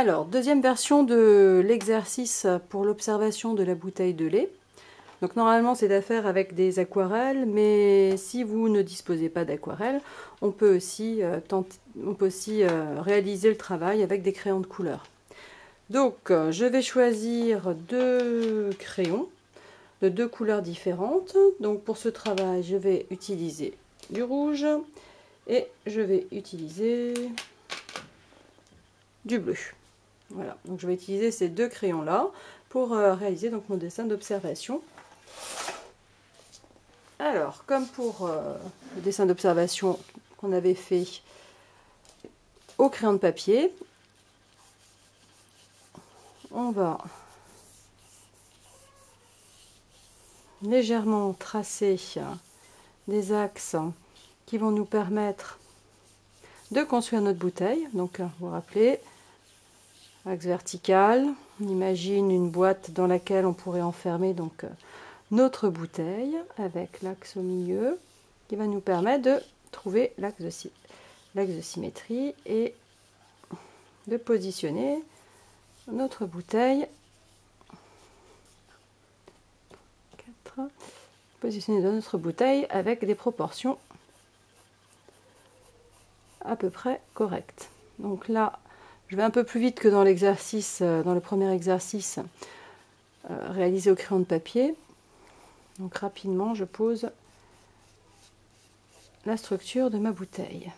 Alors, deuxième version de l'exercice pour l'observation de la bouteille de lait. Donc normalement c'est à faire avec des aquarelles, mais si vous ne disposez pas d'aquarelle, on peut aussi, réaliser le travail avec des crayons de couleur. Donc je vais choisir deux crayons de deux couleurs différentes. Donc pour ce travail, je vais utiliser du rouge et je vais utiliser du bleu. Voilà, donc je vais utiliser ces deux crayons là pour réaliser donc mon dessin d'observation. Alors, comme pour le dessin d'observation qu'on avait fait au crayon de papier, on va légèrement tracer des axes qui vont nous permettre de construire notre bouteille. Donc, vous vous rappelez, axe vertical, on imagine une boîte dans laquelle on pourrait enfermer donc notre bouteille avec l'axe au milieu qui va nous permettre de trouver l'axe de symétrie et de positionner notre bouteille dans notre bouteille avec des proportions à peu près correctes. Donc là, je vais un peu plus vite que dans l'exercice, dans le premier exercice réalisé au crayon de papier. Donc rapidement, je pose la structure de ma bouteille.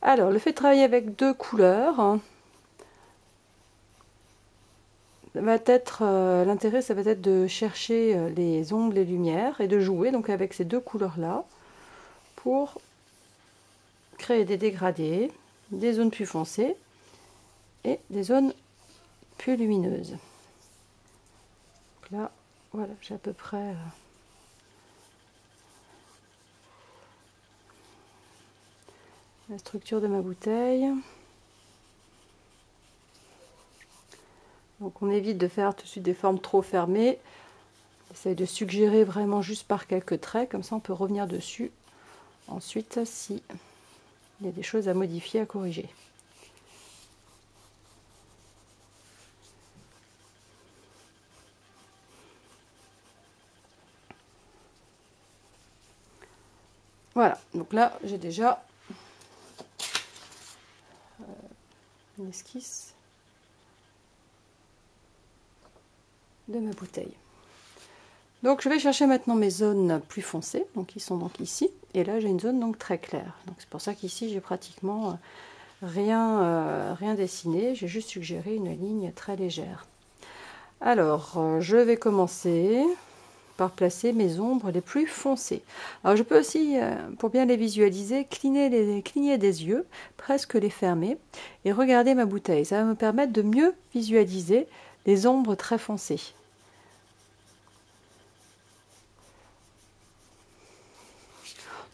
Alors, le fait de travailler avec deux couleurs va être l'intérêt, ça va être de chercher les ombres, les lumières et de jouer donc avec ces deux couleurs-là pour créer des dégradés, des zones plus foncées et des zones plus lumineuses. Donc là, voilà, j'ai à peu près la structure de ma bouteille. Donc on évite de faire tout de suite des formes trop fermées. On essaye de suggérer vraiment juste par quelques traits, comme ça on peut revenir dessus ensuite si il y a des choses à modifier, à corriger. Voilà, donc là j'ai déjà une esquisse de ma bouteille. Donc je vais chercher maintenant mes zones plus foncées, donc qui sont donc ici, et là j'ai une zone donc très claire. Donc c'est pour ça qu'ici j'ai pratiquement rien dessiné, j'ai juste suggéré une ligne très légère. Alors je vais commencer par placer mes ombres les plus foncées. Alors je peux aussi, pour bien les visualiser, cligner des yeux, presque les fermer, et regarder ma bouteille. Ça va me permettre de mieux visualiser les ombres très foncées.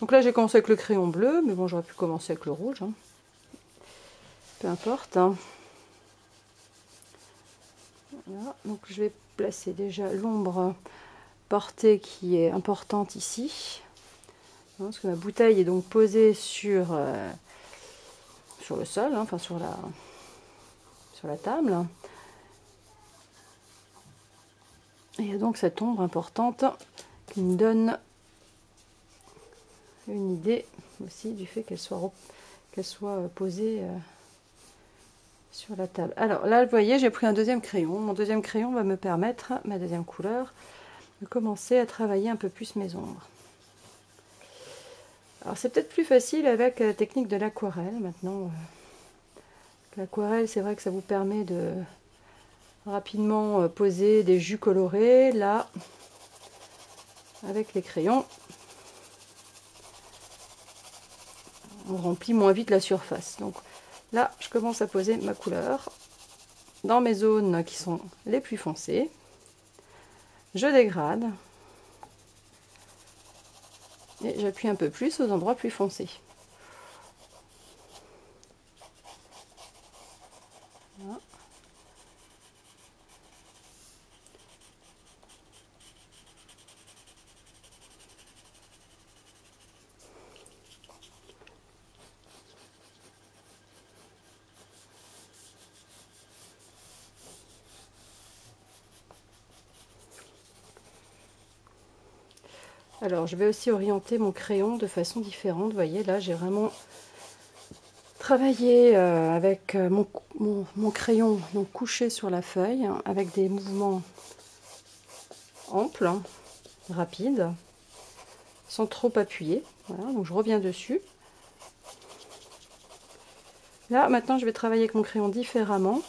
Donc là j'ai commencé avec le crayon bleu, mais bon j'aurais pu commencer avec le rouge. Hein. Peu importe. Hein. Voilà. Donc je vais placer déjà l'ombre portée qui est importante ici. Parce que ma bouteille est donc posée sur le sol, hein, enfin sur la table. Et il y a donc cette ombre importante qui me donne une idée aussi du fait qu'elle soit posée sur la table. Alors là, vous voyez, j'ai pris un deuxième crayon. Mon deuxième crayon va me permettre, ma deuxième couleur, de commencer à travailler un peu plus mes ombres. Alors c'est peut-être plus facile avec la technique de l'aquarelle maintenant. L'aquarelle, c'est vrai que ça vous permet de rapidement poser des jus colorés. Là, avec les crayons, on remplit moins vite la surface. Donc là, je commence à poser ma couleur dans mes zones qui sont les plus foncées. Je dégrade et j'appuie un peu plus aux endroits plus foncés. Voilà. Alors, je vais aussi orienter mon crayon de façon différente. Vous voyez, là, j'ai vraiment travaillé avec mon crayon donc couché sur la feuille, avec des mouvements amples, rapides, sans trop appuyer. Voilà, donc je reviens dessus. Là, maintenant, je vais travailler avec mon crayon différemment.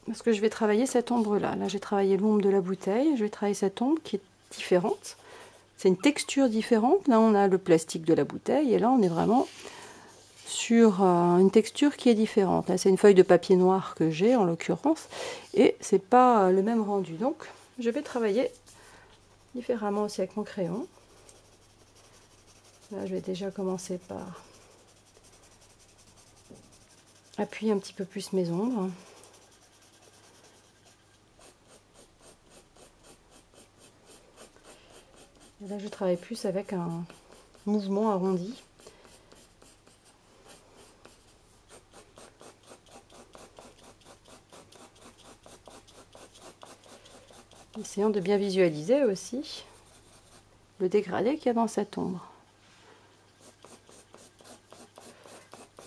Parce que je vais travailler cette ombre-là. Là, j'ai travaillé l'ombre de la bouteille. Je vais travailler cette ombre qui est différente. C'est une texture différente. Là, on a le plastique de la bouteille. Et là, on est vraiment sur une texture qui est différente. Là, c'est une feuille de papier noir que j'ai, en l'occurrence. Et c'est pas le même rendu. Donc, je vais travailler différemment aussi avec mon crayon. Là, je vais déjà commencer par appuyer un petit peu plus mes ombres. Et là, je travaille plus avec un mouvement arrondi. Essayons de bien visualiser aussi le dégradé qu'il y a dans cette ombre.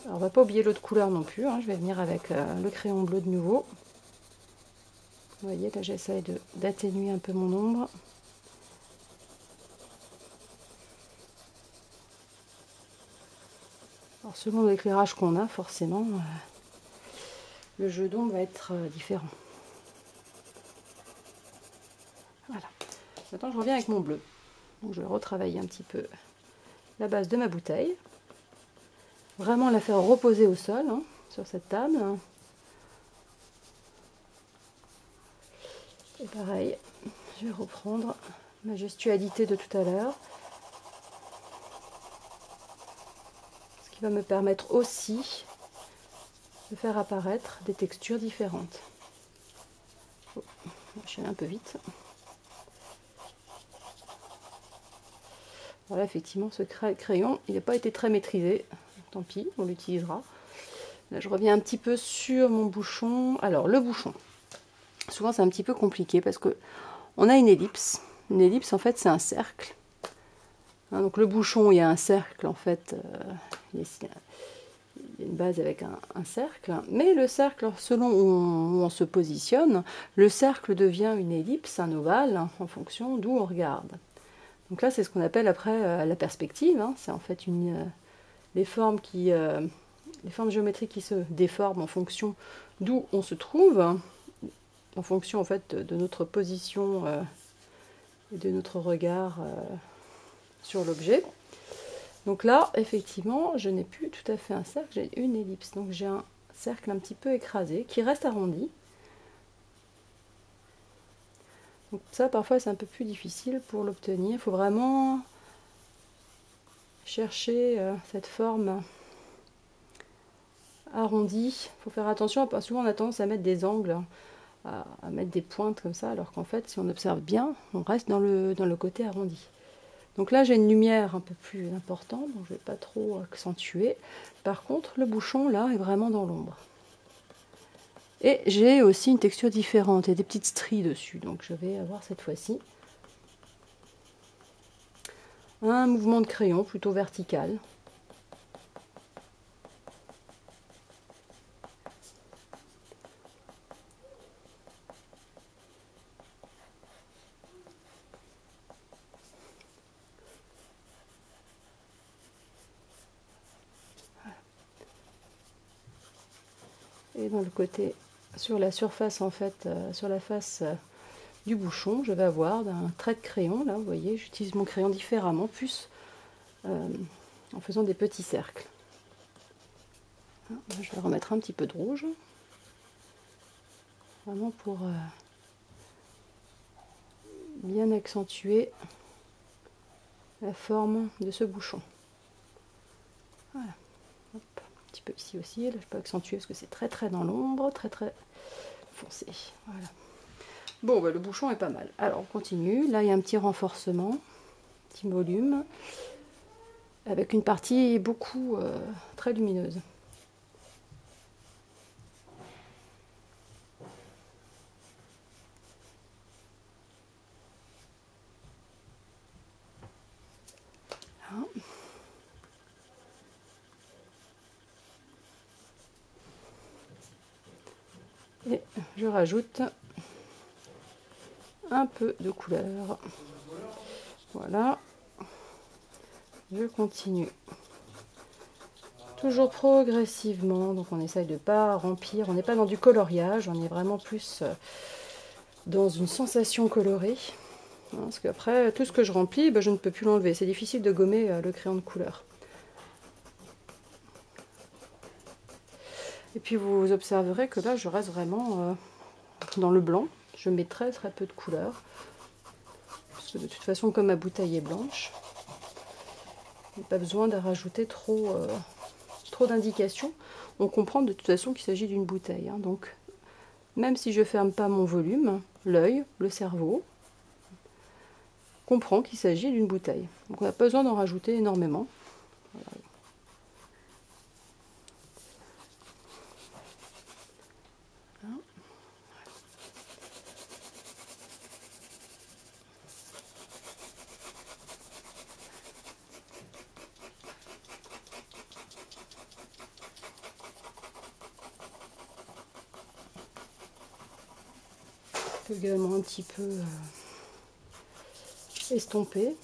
Alors, on ne va pas oublier l'autre couleur non plus, hein. Je vais venir avec le crayon bleu de nouveau. Vous voyez, là j'essaye d'atténuer un peu mon ombre. Alors, selon l'éclairage qu'on a, forcément, le jeu d'ombre va être différent. Voilà. Maintenant, je reviens avec mon bleu. Donc, je vais retravailler un petit peu la base de ma bouteille. Vraiment la faire reposer au sol, hein, sur cette table. Et pareil, je vais reprendre ma gestualité de tout à l'heure. Ce qui va me permettre aussi de faire apparaître des textures différentes. Oh, je suis allée un peu vite. Voilà, effectivement, ce crayon, il n'a pas été très maîtrisé. Tant pis, on l'utilisera. Là, je reviens un petit peu sur mon bouchon. Alors, le bouchon. Souvent, c'est un petit peu compliqué parce que on a une ellipse. Une ellipse, en fait, c'est un cercle. Hein, donc, le bouchon, il y a un cercle, en fait. Il y a une base avec un cercle. Mais le cercle, selon où on se positionne, le cercle devient une ellipse, un ovale, en fonction d'où on regarde. Donc là, c'est ce qu'on appelle après la perspective. Hein. C'est en fait les formes géométriques qui se déforment en fonction d'où on se trouve, en fonction en fait de notre position et de notre regard sur l'objet. Donc là, effectivement, je n'ai plus tout à fait un cercle, j'ai une ellipse. Donc j'ai un cercle un petit peu écrasé qui reste arrondi. Donc ça, parfois, c'est un peu plus difficile pour l'obtenir. Il faut vraiment chercher cette forme arrondie. Il faut faire attention. Souvent, on a tendance à mettre des angles, à mettre des pointes comme ça, alors qu'en fait, si on observe bien, on reste dans le côté arrondi. Donc là, j'ai une lumière un peu plus importante, donc je ne vais pas trop accentuer. Par contre, le bouchon, là, est vraiment dans l'ombre. Et j'ai aussi une texture différente, il y a des petites stries dessus, donc je vais avoir cette fois-ci un mouvement de crayon plutôt vertical. Et dans le côté, sur la surface en fait, sur la face du bouchon, je vais avoir un trait de crayon, là vous voyez, j'utilise mon crayon différemment, plus en faisant des petits cercles. Je vais remettre un petit peu de rouge, vraiment pour bien accentuer la forme de ce bouchon. Voilà. Hop. Un petit peu ici aussi, là je peux accentuer parce que c'est très très dans l'ombre, très très foncé. Voilà. Bon, bah, le bouchon est pas mal. Alors on continue, là il y a un petit renforcement, un petit volume, avec une partie beaucoup très lumineuse. Et je rajoute un peu de couleur. Voilà. Je continue. Toujours progressivement, donc on essaye de ne pas remplir, on n'est pas dans du coloriage, on est vraiment plus dans une sensation colorée. Parce qu'après, tout ce que je remplis, je ne peux plus l'enlever. C'est difficile de gommer le crayon de couleur. Et puis vous observerez que là, je reste vraiment dans le blanc. Je mets très peu de couleur. Parce que de toute façon, comme ma bouteille est blanche, il n'y a pas besoin de rajouter trop d'indications. On comprend de toute façon qu'il s'agit d'une bouteille. Donc, même si je ne ferme pas mon volume, l'œil, le cerveau, comprend qu'il s'agit d'une bouteille. Donc on n'a pas besoin d'en rajouter énormément. Voilà. Je peux également un petit peu estomper.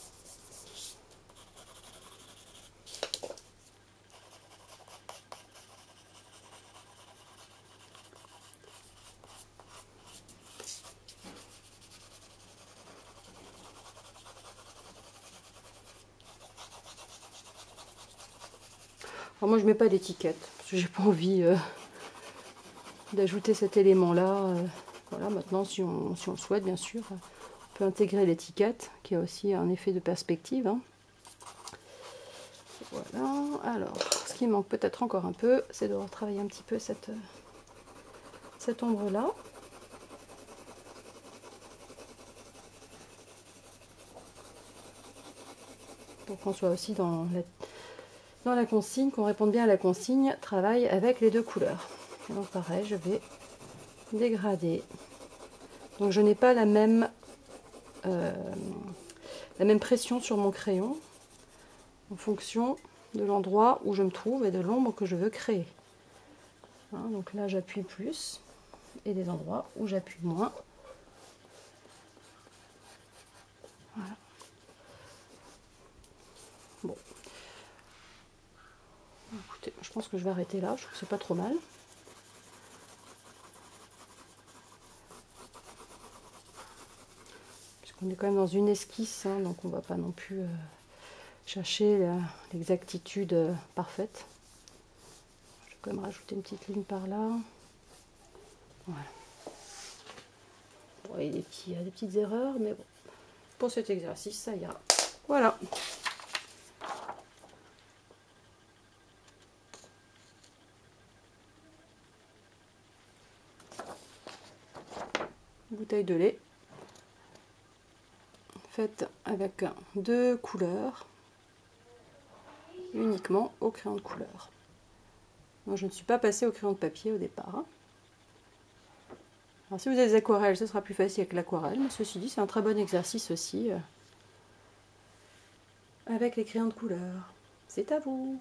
Alors moi je mets pas d'étiquette parce que j'ai pas envie d'ajouter cet élément là. Voilà, maintenant si on le souhaite bien sûr, on peut intégrer l'étiquette qui a aussi un effet de perspective. Voilà, alors ce qui manque peut-être encore un peu, c'est de retravailler un petit peu cette ombre là. Pour qu'on soit aussi dans la consigne, qu'on réponde bien à la consigne, travaille avec les deux couleurs. Et donc pareil, je vais dégrader. Donc je n'ai pas la même pression sur mon crayon en fonction de l'endroit où je me trouve et de l'ombre que je veux créer. Donc là j'appuie plus et des endroits où j'appuie moins. Voilà. Bon. Écoutez, je pense que je vais arrêter là, je trouve que c'est pas trop mal. Puisqu'on est quand même dans une esquisse, donc on va pas non plus chercher l'exactitude parfaite. Je vais quand même rajouter une petite ligne par là. Voilà. Bon, il y a des petites erreurs, mais bon, pour cet exercice, ça ira. Voilà. Bouteille de lait faite avec deux couleurs uniquement au crayon de couleur. Moi je ne suis pas passée au crayon de papier au départ. Alors si vous avez des aquarelles, ce sera plus facile avec l'aquarelle, mais ceci dit c'est un très bon exercice aussi avec les crayons de couleur. C'est à vous!